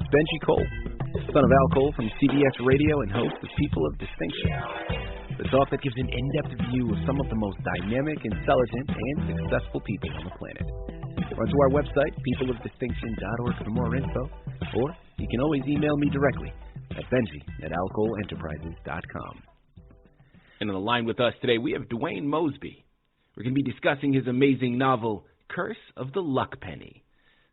Benji Cole, son of Al Cole from CBS Radio and host of People of Distinction, the talk that gives an in-depth view of some of the most dynamic, intelligent, and successful people on the planet. Run to our website, peopleofdistinction.org for more info, or you can always email me directly at benji@alcoleenterprises.com. And on the line with us today, we have Dwayne Mosby. We're going to be discussing his amazing novel, Curse of the Luck Penny.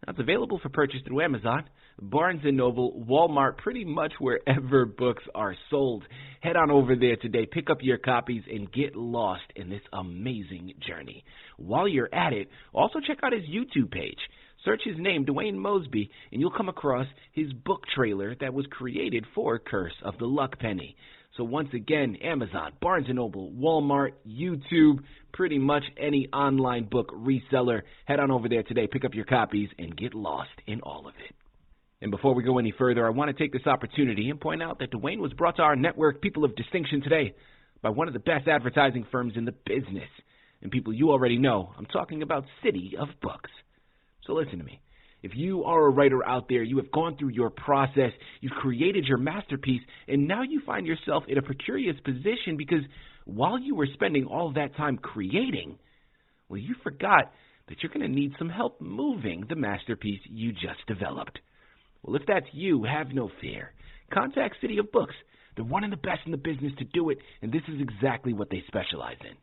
Now, it's available for purchase through Amazon, Barnes & Noble, Walmart, pretty much wherever books are sold. Head on over there today, pick up your copies, and get lost in this amazing journey. While you're at it, also check out his YouTube page. Search his name, Dwayne Mosby, and you'll come across his book trailer that was created for Curse of the Luck Penny. So once again, Amazon, Barnes & Noble, Walmart, YouTube, pretty much any online book reseller. Head on over there today, pick up your copies, and get lost in all of it. And before we go any further, I want to take this opportunity and point out that Dwayne was brought to our network, People of Distinction, today by one of the best advertising firms in the business. And people you already know, I'm talking about CITI of Books. So listen to me. If you are a writer out there, you have gone through your process, you've created your masterpiece, and now you find yourself in a precarious position because while you were spending all that time creating, well, you forgot that you're going to need some help moving the masterpiece you just developed. Well, if that's you, have no fear. Contact CITI of Books. They're one of the best in the business to do it, and this is exactly what they specialize in.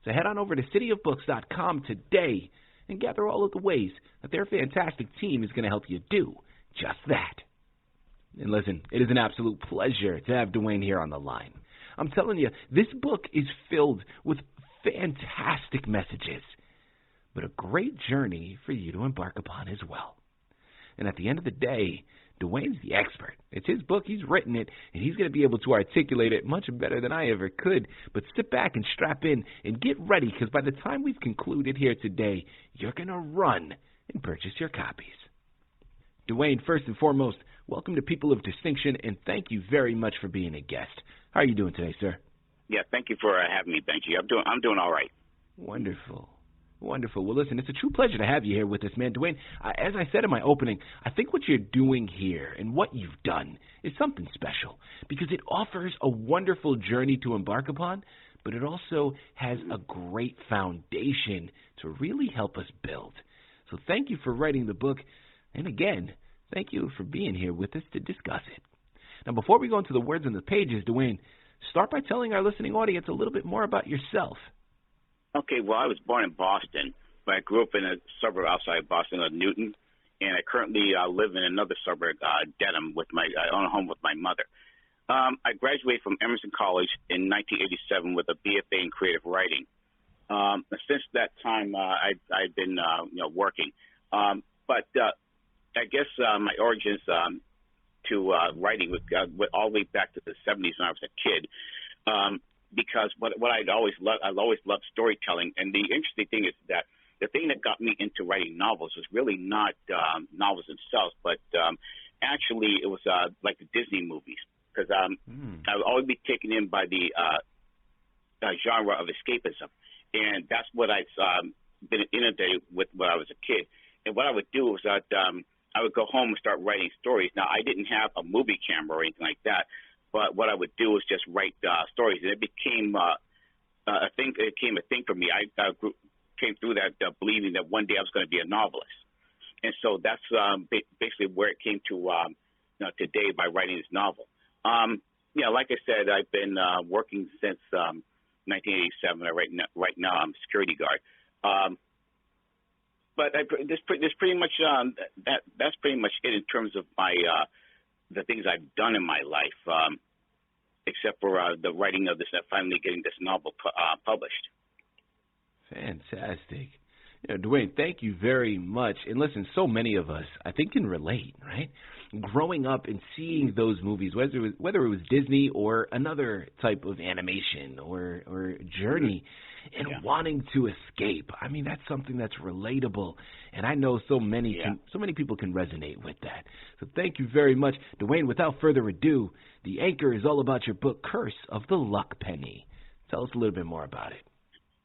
So head on over to cityofbooks.com today and gather all of the ways that their fantastic team is going to help you do just that. And listen, it is an absolute pleasure to have Dwayne here on the line. I'm telling you, this book is filled with fantastic messages, but a great journey for you to embark upon as well. And at the end of the day, Dwayne's the expert. It's his book, he's written it, and he's going to be able to articulate it much better than I ever could. But sit back and strap in and get ready, because by the time we've concluded here today, you're going to run and purchase your copies. Dwayne, first and foremost, welcome to People of Distinction, and thank you very much for being a guest. How are you doing today, sir? Yeah, thank you for having me, Benji. I'm doing all right. Wonderful. Wonderful. Well, listen, it's a true pleasure to have you here with us, man. Dwayne, as I said in my opening, I think what you're doing here and what you've done is something special because it offers a wonderful journey to embark upon, but it also has a great foundation to really help us build. So thank you for writing the book, and again, thank you for being here with us to discuss it. Now, before we go into the words on the pages, Dwayne, start by telling our listening audience a little bit more about yourself. Okay, well, I was born in Boston, but I grew up in a suburb outside Boston of Newton, and I currently live in another suburb, Dedham, I own a home with my mother. I graduated from Emerson College in 1987 with a BFA in creative writing. Since that time, I've been working. But I guess my origins to writing went all the way back to the 70s when I was a kid. Because what I've always loved storytelling, and the interesting thing is that the thing that got me into writing novels was really not novels themselves, but actually it was like the Disney movies, because I would always be taken in by the genre of escapism, and that's what I've been inundated with when I was a kid. And what I would do was that I would go home and start writing stories. Now, I didn't have a movie camera or anything like that. But what I would do was just write stories, and it became a thing. It became a thing for me. I came through that believing that one day I was going to be a novelist, and so that's basically where it came to today by writing this novel. Like I said, I've been working since 1987. Right now I'm a security guard. But this pretty much that's pretty much it in terms of my the things I've done in my life, except for the writing of this, finally getting this novel published. Fantastic. Dwayne, thank you very much. And listen, so many of us, I think, can relate, right? Growing up and seeing those movies, whether it was Disney or another type of animation or journey, and wanting to escape. I mean, that's something that's relatable, and I know so many people can resonate with that. So thank you very much. Dwayne, without further ado, the anchor is all about your book, Curse of the Luck Penny. Tell us a little bit more about it.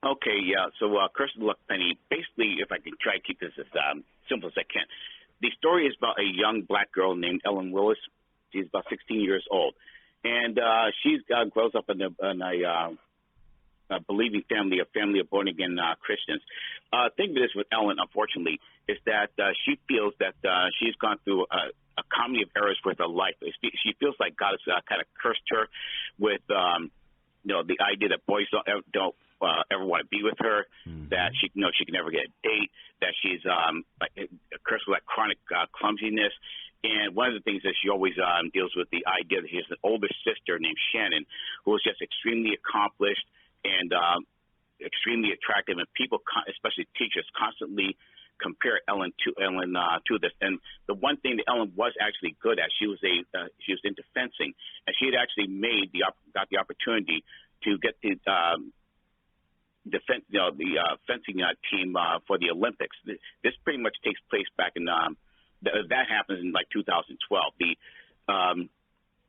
Okay, yeah. So Curse of the Luck Penny, basically, if I can try to keep this as simple as I can, the story is about a young black girl named Ellen Willis. She's about 16 years old, and she grows up in a believing family, a family of born-again Christians. Thing of this with Ellen, unfortunately, is that she feels that she's gone through a comedy of errors with her life. She feels like God has kind of cursed her with, the idea that boys don't ever want to be with her, that she can never get a date, that she's cursed with chronic clumsiness. And one of the things that she always deals with the idea that she has an older sister named Shannon, who is just extremely accomplished and extremely attractive, and people, especially teachers, constantly compare Ellen to this. And the one thing that Ellen was actually good at, she was into fencing, and she had actually got the opportunity to get the fencing team for the Olympics. This pretty much takes place back in that happens in like 2012. The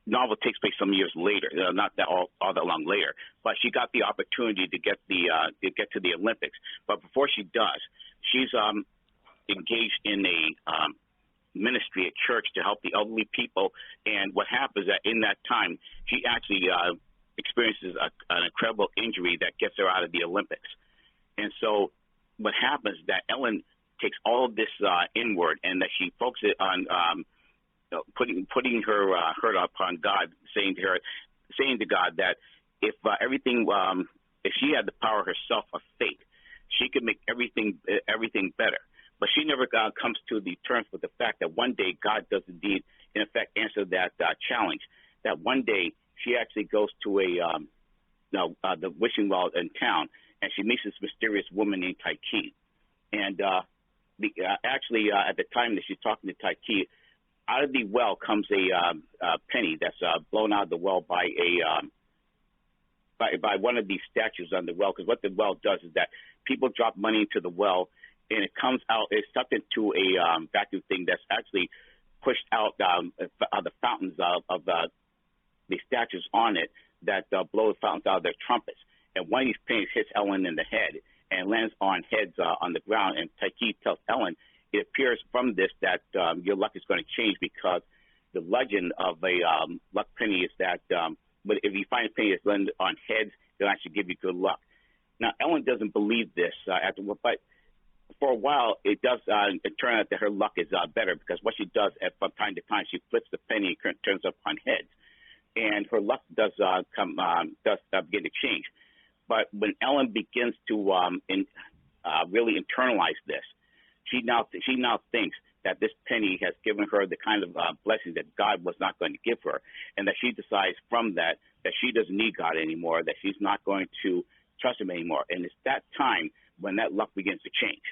novel takes place some years later, not that all that long later. But she got the opportunity to get to the Olympics. But before she does, she's engaged in a ministry at church to help the elderly people. And what happens is that in that time, she actually experiences an incredible injury that gets her out of the Olympics. And so what happens is that Ellen takes all of this inward, and that she focuses on putting her hurt upon God, saying to God that if she had the power herself of fate, she could make everything better. But she never comes to the terms with the fact that one day God does indeed, in effect, answer that challenge. That one day she actually goes to the wishing well in town, and she meets this mysterious woman named Tyche. And at the time that she's talking to Tyche, out of the well comes a penny that's blown out of the well by one of these statues on the well. Because what the well does is that people drop money into the well, and it comes out. It's sucked into a vacuum thing that's actually pushed out the fountains of the statues on it that blow the fountains out of their trumpets. And one of these pennies hits Ellen in the head and lands on heads on the ground. And Tyche tells Ellen, it appears from this that your luck is going to change, because the legend of a luck penny is that but if you find a penny that's landed on heads, it'll actually give you good luck. Now, Ellen doesn't believe this but for a while it does turn out that her luck is better, because what she does from time to time, she flips the penny and turns up on heads, and her luck does begin to change. But when Ellen begins to really internalize this, she now thinks that this penny has given her the kind of blessing that God was not going to give her, and that she decides from that she doesn't need God anymore, that she's not going to trust him anymore. And it's that time when that luck begins to change,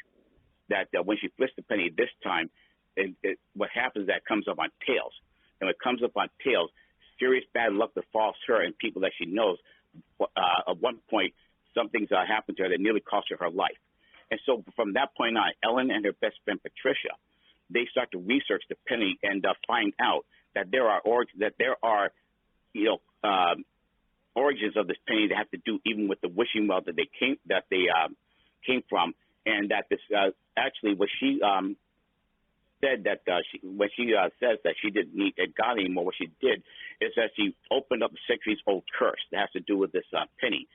that when she flips the penny this time, what happens is that it comes up on tails. And when it comes up on tails, serious bad luck befalls her and people that she knows. At one point, something's happened to her that nearly cost her life. And so from that point on, Ellen and her best friend Patricia, they start to research the penny and find out that there are origins of this penny that have to do even with the wishing well that they came from, and that this actually what she said that when she says that she didn't need God anymore, what she did is that she opened up a centuries-old curse that has to do with this penny.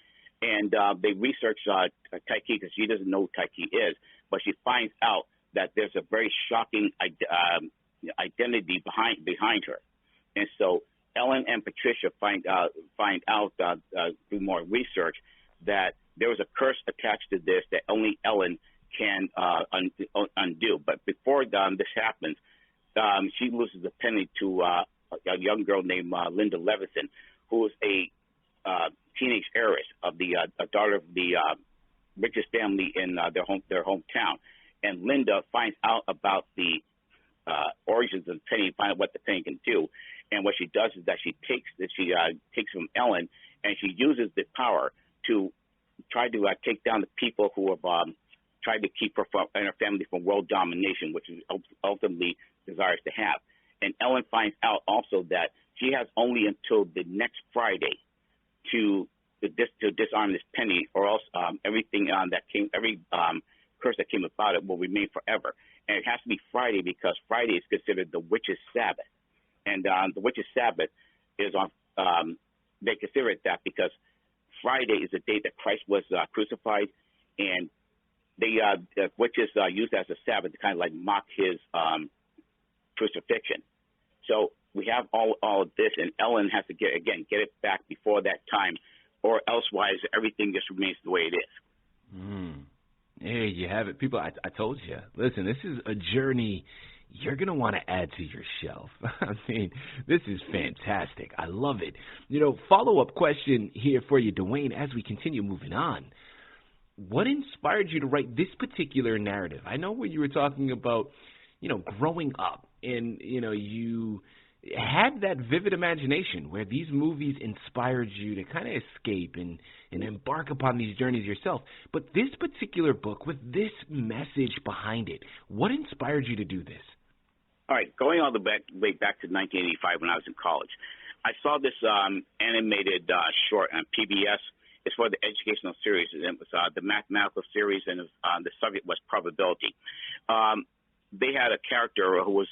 And they researched Tyche, because she doesn't know who Tyche is, but she finds out that there's a very shocking identity behind her. And so Ellen and Patricia find out through more research that there was a curse attached to this that only Ellen can undo. But before this happens, she loses the penny to a young girl named Linda Levenson, who is a teenage heiress of the daughter of the richest family in their hometown. And Linda finds out about the origins of the penny, find out what the penny can do. And what she does is that she takes from Ellen, and she uses the power to try to take down the people who have tried to keep her and her family from world domination, which she ultimately desires to have. And Ellen finds out also that she has only until the next Friday to disarm this penny, or else every curse that came about it will remain forever. And it has to be Friday because Friday is considered the witch's Sabbath. And the witch's Sabbath is on, they consider it that because Friday is the day that Christ was crucified, and the witches use that as a Sabbath to kind of like mock his crucifixion. So we have all of this, and Ellen has to get it back before that time, or elsewise everything just remains the way it is. There you have it. People, I told you. Listen, this is a journey you're going to want to add to your shelf. I mean, this is fantastic. I love it. Follow-up question here for you, Dwayne, as we continue moving on. What inspired you to write this particular narrative? I know when you were talking about, growing up and, you had that vivid imagination where these movies inspired you to kind of escape and embark upon these journeys yourself. But this particular book, with this message behind it, what inspired you to do this? All right, going all the way back to 1985 when I was in college, I saw this animated short on PBS. It's for the educational series, and it was the mathematical series, and the subject was probability. They had a character who was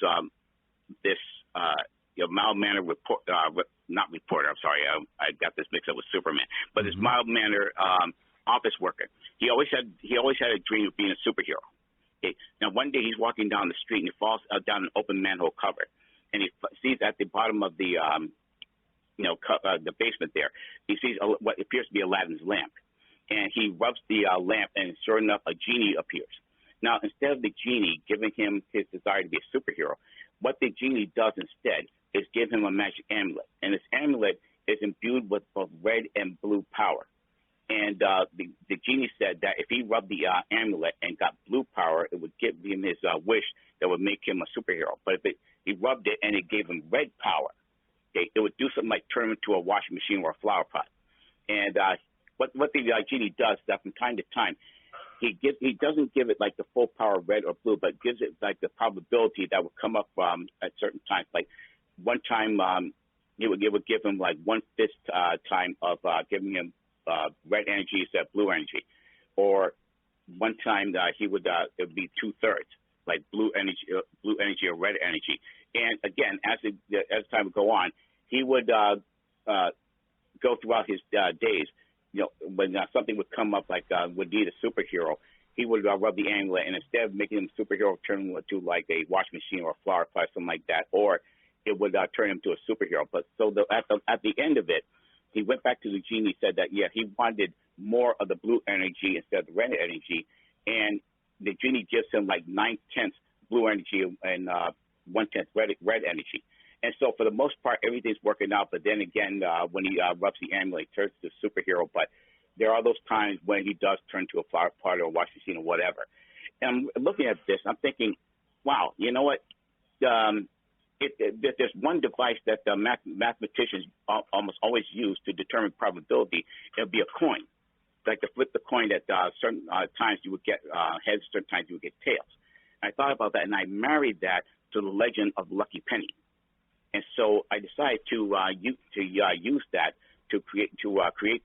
this mild-mannered not reporter. I'm sorry, I got this mixed up with Superman. But this mild-mannered office worker. He always had a dream of being a superhero. Okay. Now, one day he's walking down the street and he falls down an open manhole cover, and he sees at the bottom of the the basement there, he sees what appears to be Aladdin's lamp, and he rubs the lamp, and sure enough, a genie appears. Now, instead of the genie giving him his desire to be a superhero, what the genie does instead is give him a magic amulet, and this amulet is imbued with both red and blue power. And the genie said that if he rubbed the amulet and got blue power, it would give him his wish that would make him a superhero. But if he rubbed it and it gave him red power, okay, it would do something like turn him into a washing machine or a flower pot. And what the genie does is that from time to time, he doesn't give it like the full power red or blue, but gives it like the probability that would come up at certain times. Like one time, it would give him like 1/5 time of giving him red energy instead of blue energy, or one time it would be 2/3, like blue energy or red energy. And again, as time would go on, he would go throughout his days. When something would come up like would need a superhero, he would rub the amulet, and instead of making him a superhero, turn him to like a washing machine or a flower pot, something like that, or it would turn him to a superhero. But so at the end of it, he went back to the genie, said that, he wanted more of the blue energy instead of the red energy. And the genie gives him like 9/10 blue energy and 1/10 red energy. And so for the most part, everything's working out. But then again, when he rubs the amulet, he turns to a superhero. But there are those times when he does turn to a flower pot or a washing machine or whatever. And I'm looking at this, I'm thinking, wow, you know what? There's one device that the mathematicians almost always use to determine probability. It'll be a coin. Like to flip the coin at certain times you would get heads, certain times you would get tails. I thought about that, and I married that to the legend of Lucky Penny. And so I decided to use that to create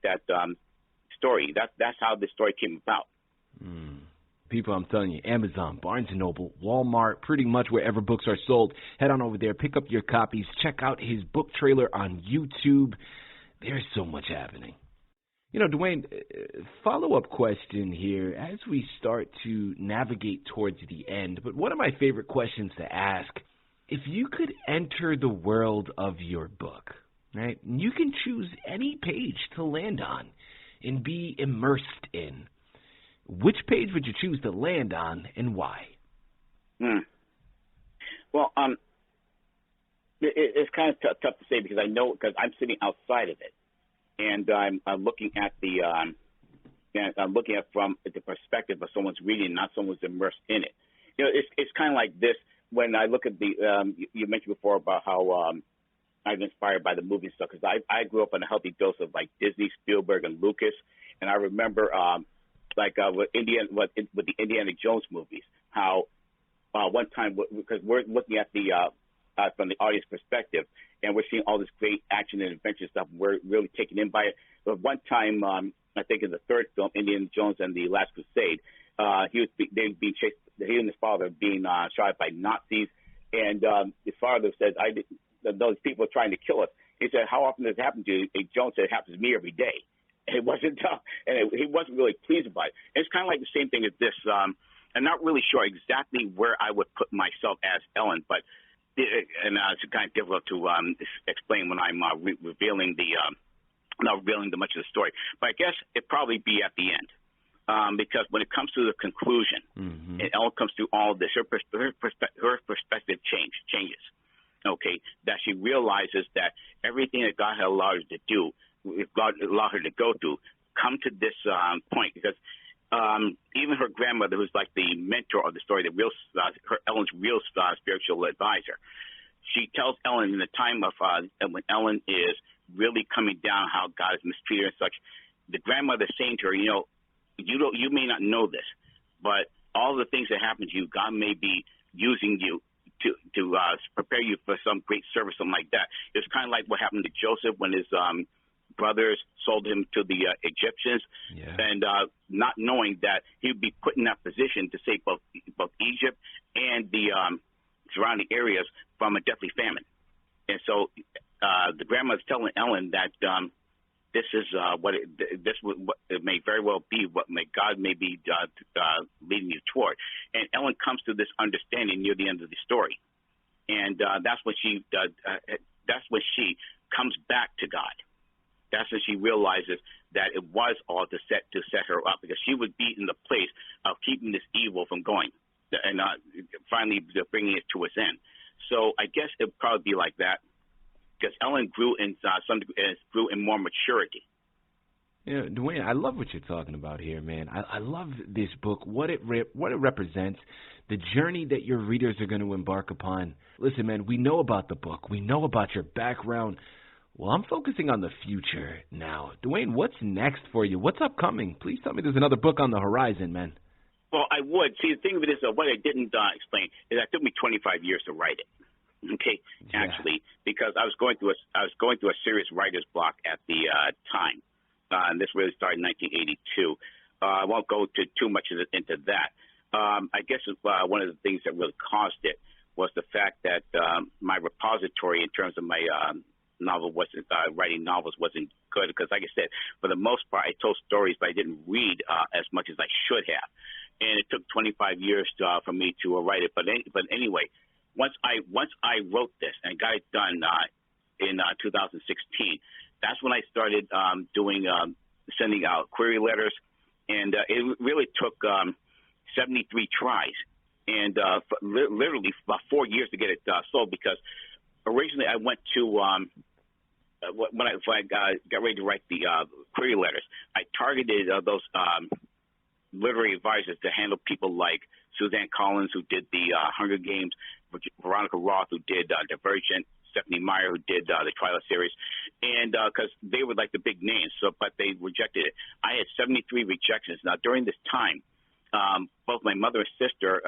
that story. That's how the story came about. People, I'm telling you, Amazon, Barnes & Noble, Walmart, pretty much wherever books are sold. Head on over there, pick up your copies, check out his book trailer on YouTube. There's so much happening. Dwayne, follow-up question here as we start to navigate towards the end. But one of my favorite questions to ask, if you could enter the world of your book, right, you can choose any page to land on and be immersed in, which page would you choose to land on and why? Well, it's kind of tough to say because because I'm sitting outside of it, and I'm looking at I'm looking at from the perspective of someone's reading, not someone's immersed in it. It's kind of like this when I look at you mentioned before about how I'm inspired by the movie stuff because I grew up on a healthy dose of like Disney, Spielberg, and Lucas, and I remember. With the Indiana Jones movies, how one time, because we're looking at from the audience perspective, and we're seeing all this great action and adventure stuff, we're really taken in by it. But one time, I think in the third film, Indiana Jones and the Last Crusade, they'd be chased. He and his father being shot by Nazis, and his father said, those people are trying to kill us. He said, how often does it happen to you? And Jones said, it happens to me every day. And it wasn't he wasn't really pleased about it. And it's kind of like the same thing as this. I'm not really sure exactly where I would put myself as Ellen, but it's kind of difficult to explain when I'm revealing not revealing much of the story. But I guess it'd probably be at the end. Because when it comes to the conclusion, it all comes to all of this. Her perspective changes. Okay, that she realizes that everything that God had allowed her to do, God allowed her to go through, come to this point. Because even her grandmother, who's like the mentor of the story, Ellen's real spiritual advisor, she tells Ellen in the time of when Ellen is really coming down, how God has mistreated her and such. The grandmother saying to her, you may not know this, but all the things that happen to you, God may be using you to prepare you for some great service, something like that. It's kind of like what happened to Joseph when his brothers sold him to the Egyptians, and not knowing that he would be put in that position to save both Egypt and the surrounding areas from a deadly famine. And so the grandma's telling Ellen that this is it may very well be what God may be leading you toward. And Ellen comes to this understanding near the end of the story, and that's when she comes back to God. That's when she realizes that it was all to set her up, because she would be in the place of keeping this evil from going, and finally bringing it to its end. So I guess it'd probably be like that. Because Ellen grew in grew in more maturity. Yeah, Dwayne, I love what you're talking about here, man. I love this book, what it represents, the journey that your readers are going to embark upon. Listen, man, we know about the book. We know about your background. Well, I'm focusing on the future now. Dwayne, what's next for you? What's upcoming? Please tell me there's another book on the horizon, man. Well, I would. See, the thing of it is, what I didn't explain is that it took me 25 years to write it. Okay, actually, because I was going through a serious writer's block at the time, and this really started in 1982. I won't go too much into that. I guess one of the things that really caused it was the fact that my repository in terms of my writing novels wasn't good, because, like I said, for the most part, I told stories, but I didn't read as much as I should have, and it took 25 years for me to write it. But anyway. Once I wrote this and got it done in 2016, that's when I started sending out query letters, and it really took 73 tries, and literally about 4 years to get it sold. Because originally I went to when I got ready to write the query letters, I targeted those literary advisors to handle people like Suzanne Collins, who did the Hunger Games, Veronica Roth, who did Divergent, Stephanie Meyer, who did the Twilight series, and because they were like the big names, but they rejected it. I had 73 rejections. Now, during this time, both my mother and sister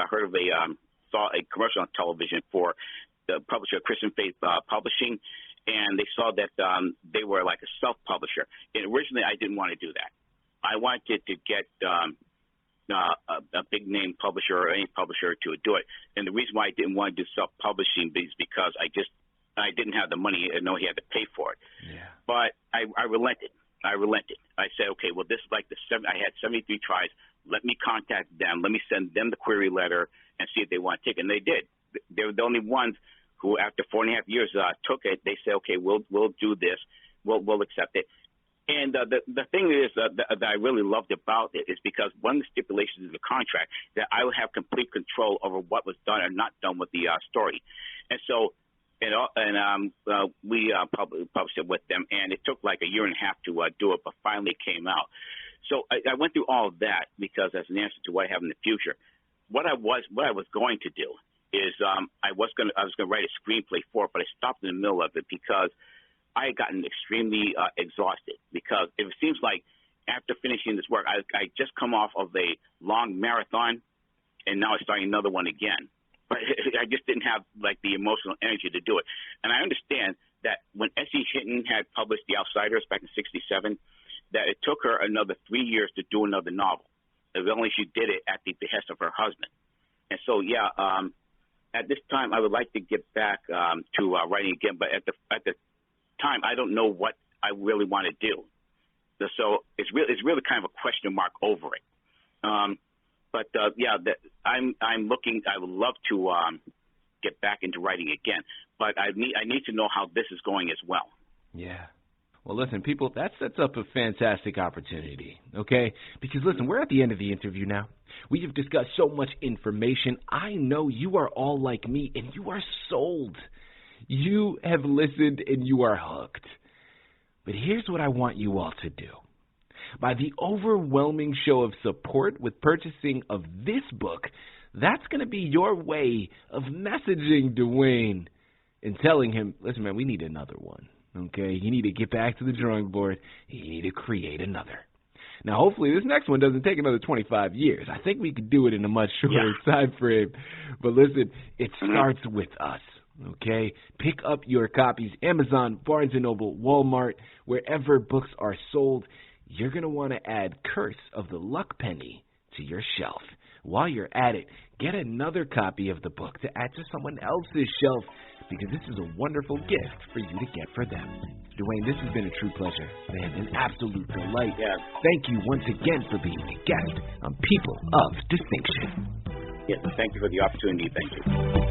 saw a commercial on television for the publisher Christian Faith Publishing, and they saw that they were like a self-publisher. And originally, I didn't want to do that. I wanted to get a big name publisher or any publisher to do it. And the reason why I didn't want to do self-publishing is because I didn't have the money. I know he had to pay for it. Yeah. But I relented. I said, okay, well, this is like I had 73 tries. Let me contact them. Let me send them the query letter and see if they want to take it. And they did. They were the only ones who, after 4.5 years, took it. They said, okay, we'll do this. We'll accept it. And the thing is that I really loved about it is because one of the stipulations of the contract that I would have complete control over what was done or not done with the story. And so, we published it with them, and it took like a year and a half to do it, but finally it came out. So I went through all of that because as an answer to what I have in the future. What I was going to do is I was going to write a screenplay for it, but I stopped in the middle of it because I had gotten extremely exhausted, because it seems like after finishing this work, I just come off of a long marathon, and now I'm starting another one again. But I just didn't have like the emotional energy to do it. And I understand that when S.E. Hinton had published The Outsiders back in '67, that it took her another 3 years to do another novel. if only she did it at the behest of her husband. And so, at this time, I would like to get back to writing again, but at the time, I don't know what I really want to do. So it's really kind of a question mark over it. I'm looking. I would love to get back into writing again, but I need to know how this is going as well. Yeah. Well, listen, people, that sets up a fantastic opportunity, okay? Because, listen, we're at the end of the interview now. We have discussed so much information. I know you are all like me, and you are sold. You have listened, and you are hooked. But here's what I want you all to do. By the overwhelming show of support with purchasing of this book, that's going to be your way of messaging Dwayne and telling him, listen, man, we need another one. Okay, you need to get back to the drawing board. You need to create another. Now, hopefully, this next one doesn't take another 25 years. I think we could do it in a much shorter time frame. But listen, it starts with us. Okay, pick up your copies. Amazon, Barnes & Noble, Walmart, wherever books are sold. You're going to want to add Curse of the Luck Penny to your shelf. While you're at it, get another copy of the book to add to someone else's shelf, because this is a wonderful gift for you to get for them. Dwayne, this has been a true pleasure, man, an absolute delight. Yes. Thank you once again for being a guest on People of Distinction. Yes, thank you for the opportunity. Thank you.